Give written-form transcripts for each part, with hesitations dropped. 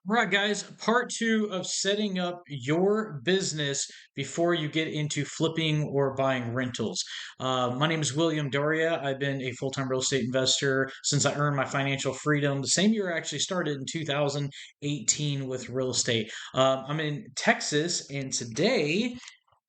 Right, guys, part two of setting up your business before you get into flipping or buying rentals. My name is w.dauria. I've been a full time real estate investor since I earned my financial freedom. The same year I actually started in 2018 with real estate. I'm in Texas, and today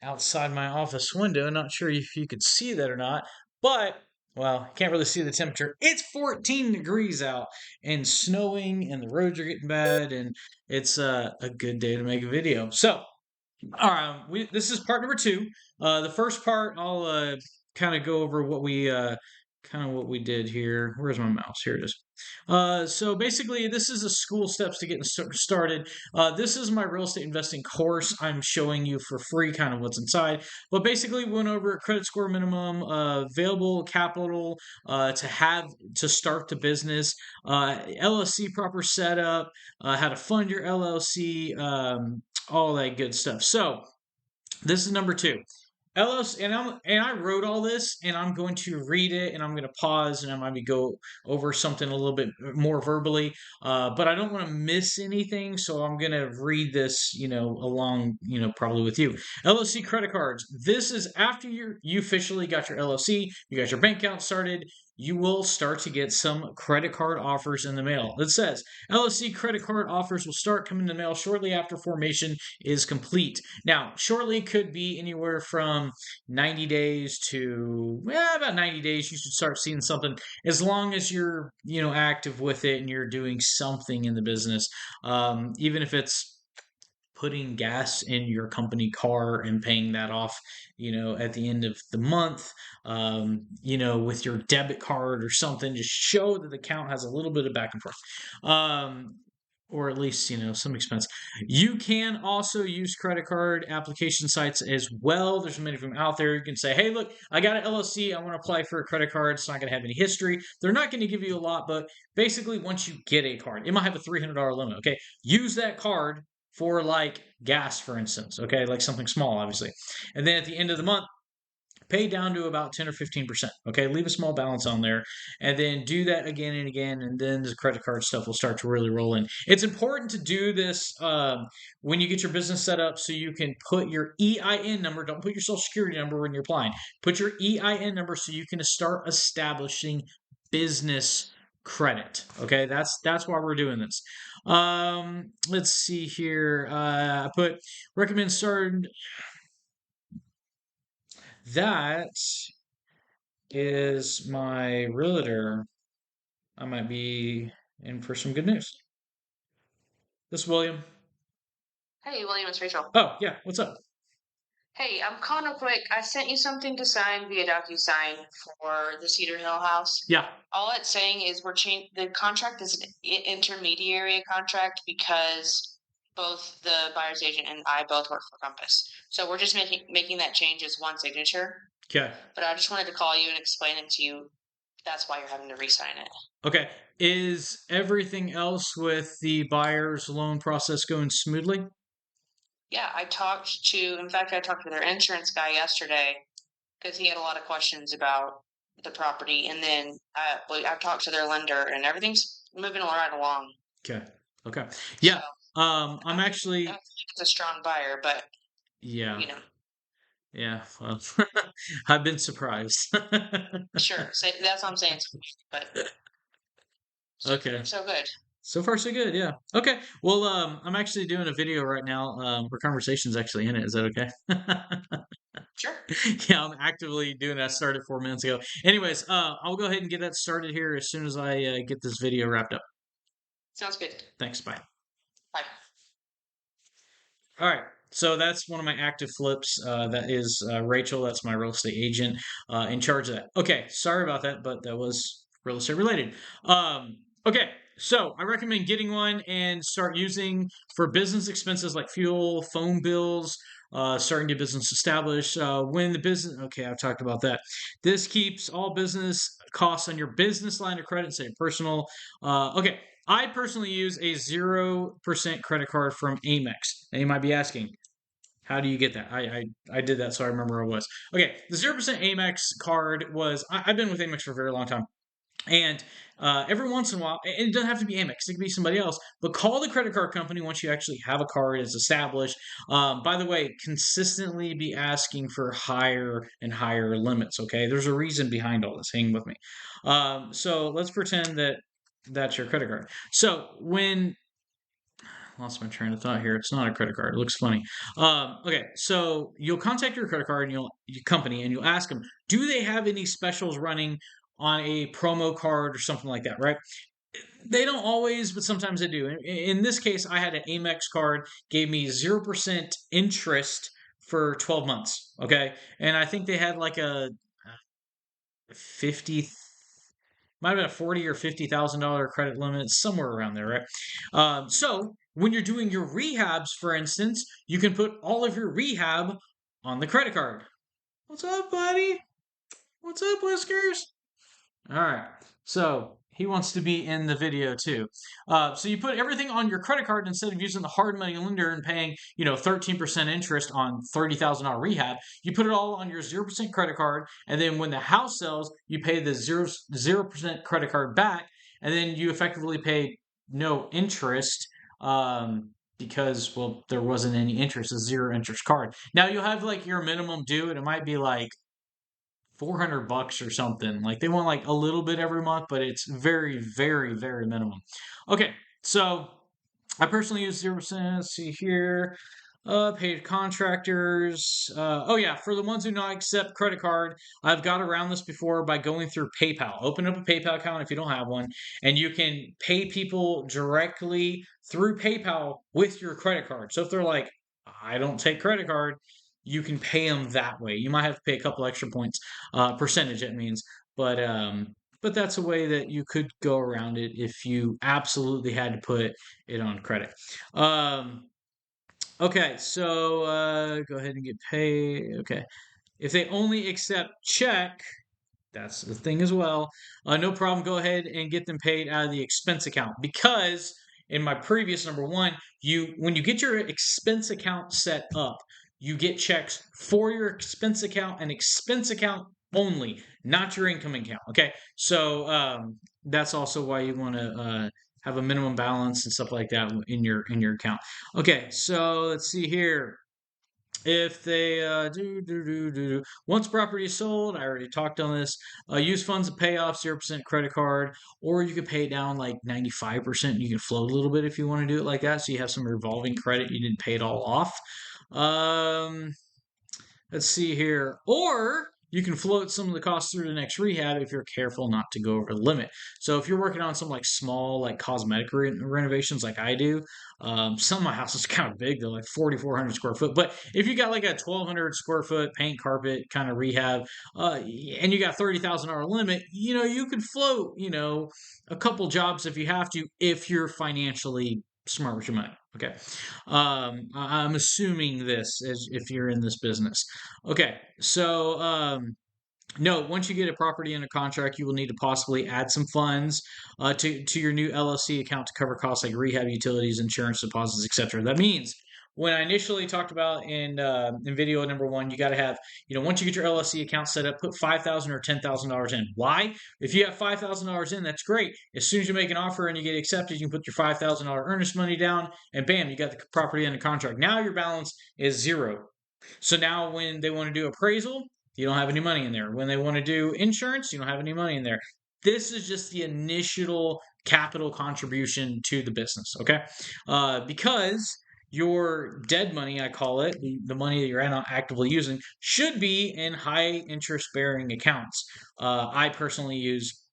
outside my office window. Not sure if you could see that or not, but well, can't really see the temperature. It's 14 degrees out and snowing, and the roads are getting bad, and it's a good day to make a video. So, this is part number two. The first part, I'll kind of go over what we did here. Where's my mouse? Here it is. So basically, this is a school steps to getting started. This is my real estate investing course. I'm showing you for free kind of what's inside. But basically, we went over credit score minimum, available capital to have to start the business, LLC proper setup, how to fund your LLC, all that good stuff. So this is number two. LLC, and I wrote all this, and I'm going to read it, and I'm going to pause, and I might go over something a little bit more verbally, but I don't want to miss anything, so I'm going to read this, along, probably with you. LLC credit cards. This is after you officially got your LLC, you got your bank account started. You will start to get some credit card offers in the mail. It says LLC credit card offers will start coming in the mail shortly after formation is complete. Now, shortly could be anywhere from 90 days to about 90 days. You should start seeing something as long as you're, active with it and you're doing something in the business. Even if it's putting gas in your company car and paying that off, at the end of the month, with your debit card or something, just show that the account has a little bit of back and forth. Or at least some expense. You can also use credit card application sites as well. There's many of them out there. You can say, hey, look, I got an LLC, I want to apply for a credit card. It's not going to have any history. They're not going to give you a lot, but basically once you get a card, it might have a $300 limit. Okay, use that card for like gas, for instance. Okay, like something small, obviously. And then at the end of the month, pay down to about 10 or 15%. Okay, leave a small balance on there and then do that again and again. And then the credit card stuff will start to really roll in. It's important to do this when you get your business set up so you can put your EIN number. Don't put your social security number when you're applying. Put your EIN number so you can start establishing business credit. Okay, that's why we're doing this. Let's see here. I put recommend starting. That is my realtor. I might be in for some good news. This is William. Hey, William, it's Rachel. Oh, yeah. What's up? Hey, I'm calling real quick. I sent you something to sign via DocuSign for the Cedar Hill house. Yeah. All it's saying is the contract is an intermediary contract because both the buyer's agent and I both work for Compass. So we're just making that change as one signature. Okay. But I just wanted to call you and explain it to you. That's why you're having to re-sign it. Okay. Is everything else with the buyer's loan process going smoothly? Yeah, in fact, I talked to their insurance guy yesterday because he had a lot of questions about the property. And then I've talked to their lender, and everything's moving right along. Okay. Okay. Yeah. So I'm actually. I think it's a strong buyer, but Yeah. you know, Yeah. Well, I've been surprised. sure. So that's what I'm saying. But Okay. so good. So far, so good. Yeah. Okay. Well, I'm actually doing a video right now. Where conversation's actually in it. Is that okay? Sure. Yeah, I'm actively doing that. I started 4 minutes ago. Anyways, I'll go ahead and get that started here as soon as I get this video wrapped up. Sounds good. Thanks. Bye. Bye. All right. So that's one of my active flips. That is Rachel. That's my real estate agent in charge of that. Okay. Sorry about that, but that was real estate related. Okay. So I recommend getting one and start using for business expenses like fuel, phone bills, starting to get business established. When the business, okay, I've talked about that. This keeps all business costs on your business line of credit, say personal. Okay, I personally use a 0% credit card from Amex. Now you might be asking, how do you get that? I did that, so I remember where it was. Okay, the 0% Amex card was, I've been with Amex for a very long time. And every once in a while, and it doesn't have to be Amex, it could be somebody else, but call the credit card company once you actually have a card is established. By the way, consistently be asking for higher and higher limits, okay? There's a reason behind all this. Hang with me. So let's pretend that that's your credit card. So when lost my train of thought here. It's not a credit card. It looks funny. Okay, so you'll contact your credit card and your company and you'll ask them, do they have any specials running on a promo card or something like that, right? They don't always, but sometimes they do. In this case, I had an Amex card, gave me 0% interest for 12 months. Okay, and I think they had like a 50 might have been a 40 or $50,000 credit limit, somewhere around there, right? So when you're doing your rehabs, for instance, you can put all of your rehab on the credit card. What's up, buddy? What's up, Whiskers? All right. So he wants to be in the video too. So you put everything on your credit card instead of using the hard money lender and paying, 13% interest on $30,000 rehab. You put it all on your 0% credit card, and then when the house sells, you pay the 0% credit card back, and then you effectively pay no interest. Because well, there wasn't any interest, a zero interest card. Now you'll have like your minimum due, and it might be like $400 or something. Like they want like a little bit every month, but it's very, very, very minimum. Okay, so I personally use 0%. Let's see here. Paid contractors. Oh yeah, for the ones who not accept credit card, I've got around this before by going through PayPal. Open up a PayPal account if you don't have one, and you can pay people directly through PayPal with your credit card. So if they're like, I don't take credit card, you can pay them that way. You might have to pay a couple extra points, percentage it means, but that's a way that you could go around it if you absolutely had to put it on credit. Okay, so go ahead and get paid. Okay, if they only accept check, that's the thing as well. No problem. Go ahead and get them paid out of the expense account because in my previous number one, you when you get your expense account set up, you get checks for your expense account and expense account only, not your income account. Okay, so that's also why you want to have a minimum balance and stuff like that in your account. Okay, so let's see here if they once property is sold, I already talked on this. Use funds to pay off 0% credit card, or you could pay it down like 95%. You can float a little bit if you want to do it like that, so you have some revolving credit. You didn't pay it all off. Um, let's see here. Or you can float some of the costs through the next rehab if you're careful not to go over the limit. So if you're working on some like small like cosmetic renovations like I do, some of my houses are kind of big. They're like 4,400 square foot. But if you got like a 1,200 square foot paint carpet kind of rehab, and you got $30,000 limit, you could float, a couple jobs if you have to, if you're financially smart with your money. Okay. I'm assuming this as if you're in this business. Okay. So, no, once you get a property under contract, you will need to possibly add some funds to your new LLC account to cover costs like rehab, utilities, insurance, deposits, etc. That means when I initially talked about in video number one, you got to have once you get your LLC account set up, put $5,000 or $10,000 in. Why? If you have $5,000 in, that's great. As soon as you make an offer and you get accepted, you can put your $5,000 earnest money down, and bam, you got the property under contract. Now your balance is zero. So now when they want to do appraisal, you don't have any money in there. When they want to do insurance, you don't have any money in there. This is just the initial capital contribution to the business, okay? Because your dead money, I call it, the money that you're not actively using, should be in high interest bearing accounts. I personally use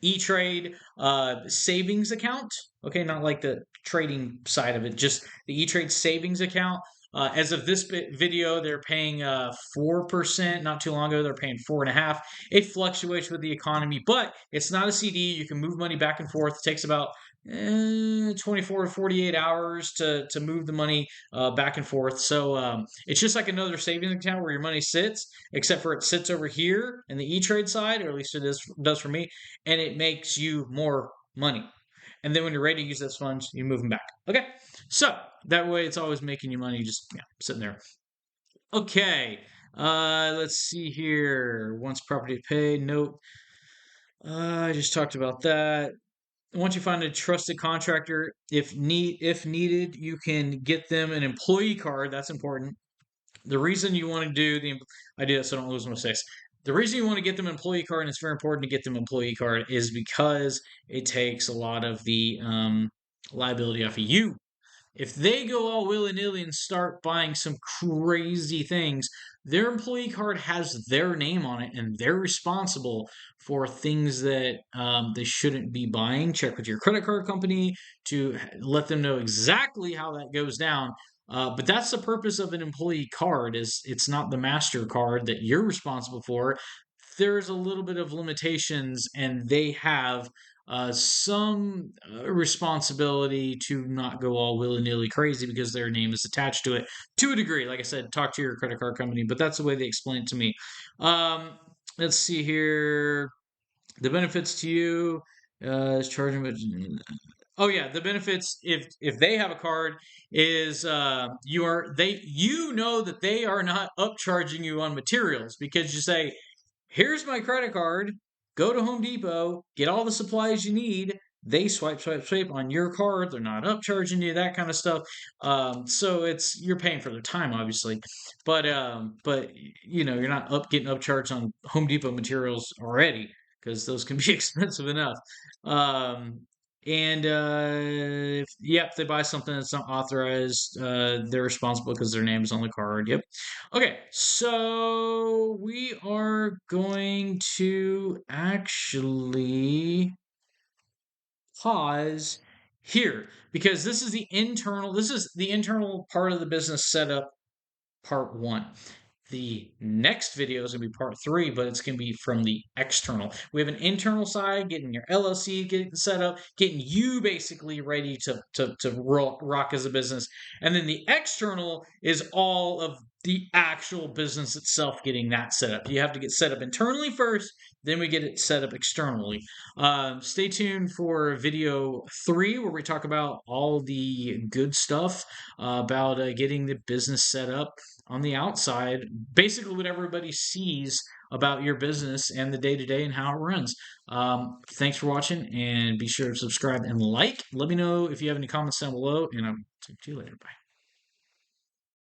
E-Trade savings account. Okay, not like the trading side of it, just the E-Trade savings account. As of this video, they're paying 4%. Not too long ago, they're paying 4.5%. It fluctuates with the economy, but it's not a CD. You can move money back and forth. It takes about 24 to 48 hours to move the money back and forth. So it's just like another savings account where your money sits, except for it sits over here in the E-Trade side, or at least does for me, and it makes you more money. And then when you're ready to use those funds, you move them back. Okay, so that way it's always making you money, just sitting there. Okay, let's see here. Once property paid, nope. I just talked about that. Once you find a trusted contractor, if needed, you can get them an employee card. That's important. The reason you want to do the I do that so I don't lose my space. The reason you want to get them an employee card, and it's very important to get them an employee card, is because it takes a lot of the liability off of you. If they go all willy nilly and start buying some crazy things, their employee card has their name on it and they're responsible for things that they shouldn't be buying. Check with your credit card company to let them know exactly how that goes down. But that's the purpose of an employee card, is it's not the master card that you're responsible for. There's a little bit of limitations and they have some responsibility to not go all willy nilly crazy because their name is attached to it to a degree. Like I said, talk to your credit card company, but that's the way they explain it to me. Um, let's see here. The benefits to you is charging, but oh yeah, the benefits if they have a card is you know that they are not upcharging you on materials because you say, here's my credit card. Go to Home Depot, get all the supplies you need. They swipe on your card. They're not upcharging you, that kind of stuff. So it's you're paying for their time, obviously, but you're not getting upcharged on Home Depot materials already because those can be expensive enough. Um, and if they buy something that's not authorized, they're responsible because their name is on the card. Yep. Okay, so we are going to actually pause here because this is the internal part of the business setup part one. The next video is going to be part three, but it's going to be from the external. We have an internal side, getting your LLC getting set up, getting you basically ready to rock as a business. And then the external is all of the actual business itself, getting that set up. You have to get set up internally first, then we get it set up externally. Stay tuned for video three, where we talk about all the good stuff about getting the business set up on the outside, basically what everybody sees about your business and the day to day and how it runs. Thanks for watching, and be sure to subscribe and like. Let me know if you have any comments down below, and I'll talk to you later. Bye.